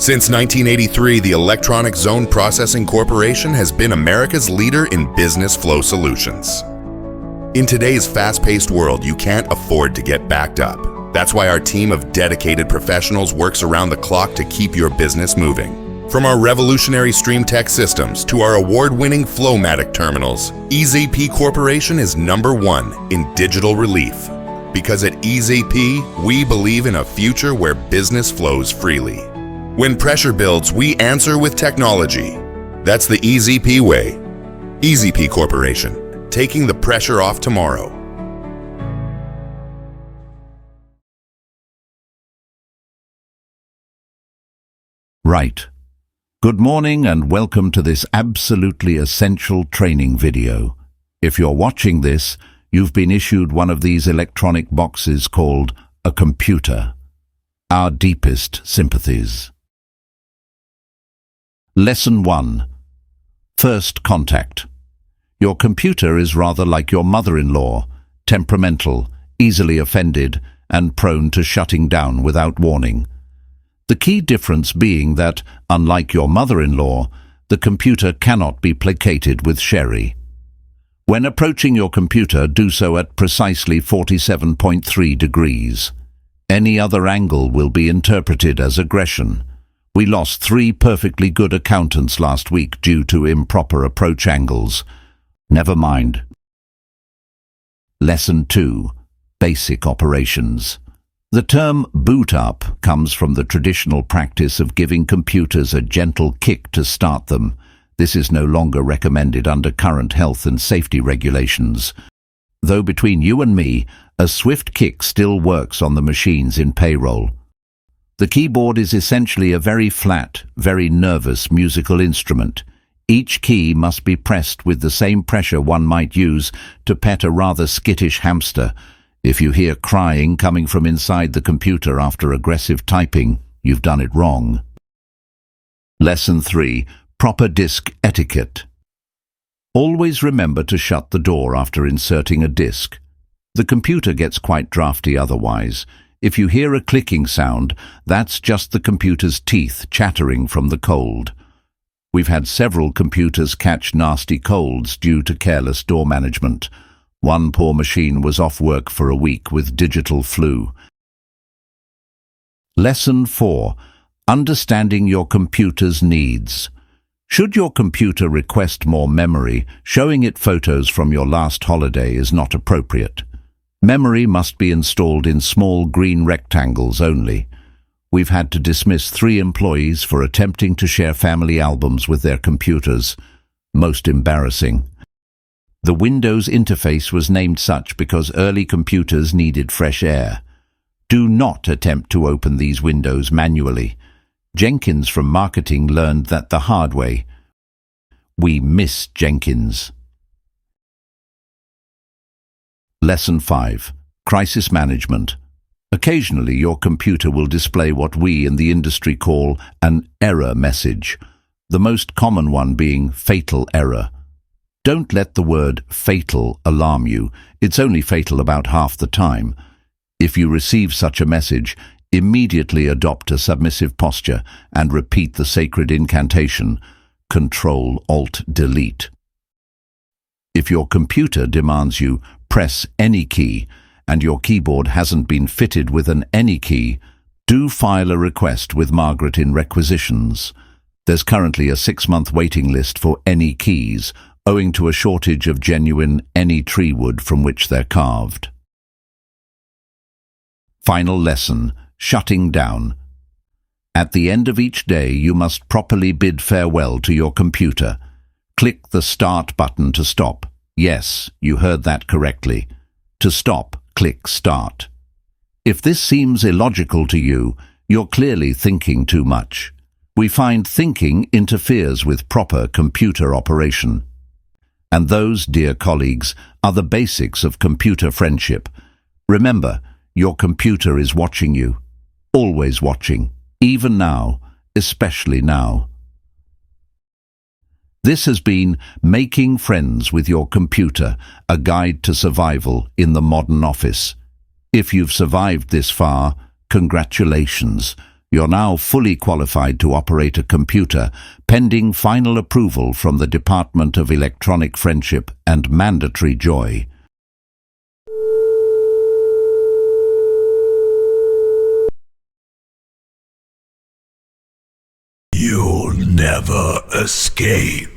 Since 1983, the Electronic Zone Processing Corporation has been America's leader in business flow solutions. In today's fast-paced world, you can't afford to get backed up. That's why our team of dedicated professionals works around the clock to keep your business moving. From our revolutionary STREAM-TECH systems to our award-winning FLOW-MATIC terminals, EZP Corporation is #1 in digital relief. Because at EZP, we believe in a future where business flows freely. When pressure builds, we answer with technology. That's the EZP way. EZP Corporation, taking the pressure off tomorrow. Right. Good morning and welcome to this absolutely essential training video. If you're watching this, you've been issued one of these electronic boxes called a computer. Our deepest sympathies. Lesson 1. First contact. Your computer is rather like your mother-in-law, temperamental, easily offended, and prone to shutting down without warning. The key difference being that, unlike your mother-in-law, the computer cannot be placated with sherry. When approaching your computer, do so at precisely 47.3 degrees. Any other angle will be interpreted as aggression. We lost 3 perfectly good accountants last week due to improper approach angles. Never mind. Lesson 2. Basic operations. The term boot up comes from the traditional practice of giving computers a gentle kick to start them. This is no longer recommended under current health and safety regulations. Though between you and me, a swift kick still works on the machines in payroll. The keyboard is essentially a very flat, very nervous musical instrument. Each key must be pressed with the same pressure one might use to pet a rather skittish hamster. If you hear crying coming from inside the computer after aggressive typing, you've done it wrong. Lesson 3. Proper disk etiquette. Always remember to shut the door after inserting a disk. The computer gets quite drafty otherwise. If you hear a clicking sound, that's just the computer's teeth chattering from the cold. We've had several computers catch nasty colds due to careless door management. One poor machine was off work for a week with digital flu. Lesson 4. Understanding your computer's needs. Should your computer request more memory, showing it photos from your last holiday is not appropriate. Memory must be installed in small green rectangles only. We've had to dismiss 3 employees for attempting to share family albums with their computers. Most embarrassing. The Windows interface was named such because early computers needed fresh air. Do not attempt to open these windows manually. Jenkins from marketing learned that the hard way. We miss Jenkins. Lesson 5. Crisis management. Occasionally your computer will display what we in the industry call an error message, the most common one being fatal error. Don't let the word fatal alarm you. It's only fatal about half the time. If you receive such a message, immediately adopt a submissive posture and repeat the sacred incantation, Control-Alt-Delete. If your computer demands you press any key and your keyboard hasn't been fitted with an any key, do file a request with Margaret in requisitions. There's currently a 6-month waiting list for any keys, owing to a shortage of genuine any tree wood from which they're carved. Final lesson. Shutting down. At the end of each day, you must properly bid farewell to your computer. Click the Start button to stop. Yes, you heard that correctly. To stop, click Start. If this seems illogical to you, you're clearly thinking too much. We find thinking interferes with proper computer operation. And those, dear colleagues, are the basics of computer friendship. Remember, your computer is watching you. Always watching, even now, especially now. This has been Making Friends with Your Computer, a guide to survival in the modern office. If you've survived this far, congratulations. You're now fully qualified to operate a computer, pending final approval from the Department of Electronic Friendship and Mandatory Joy. You'll never escape.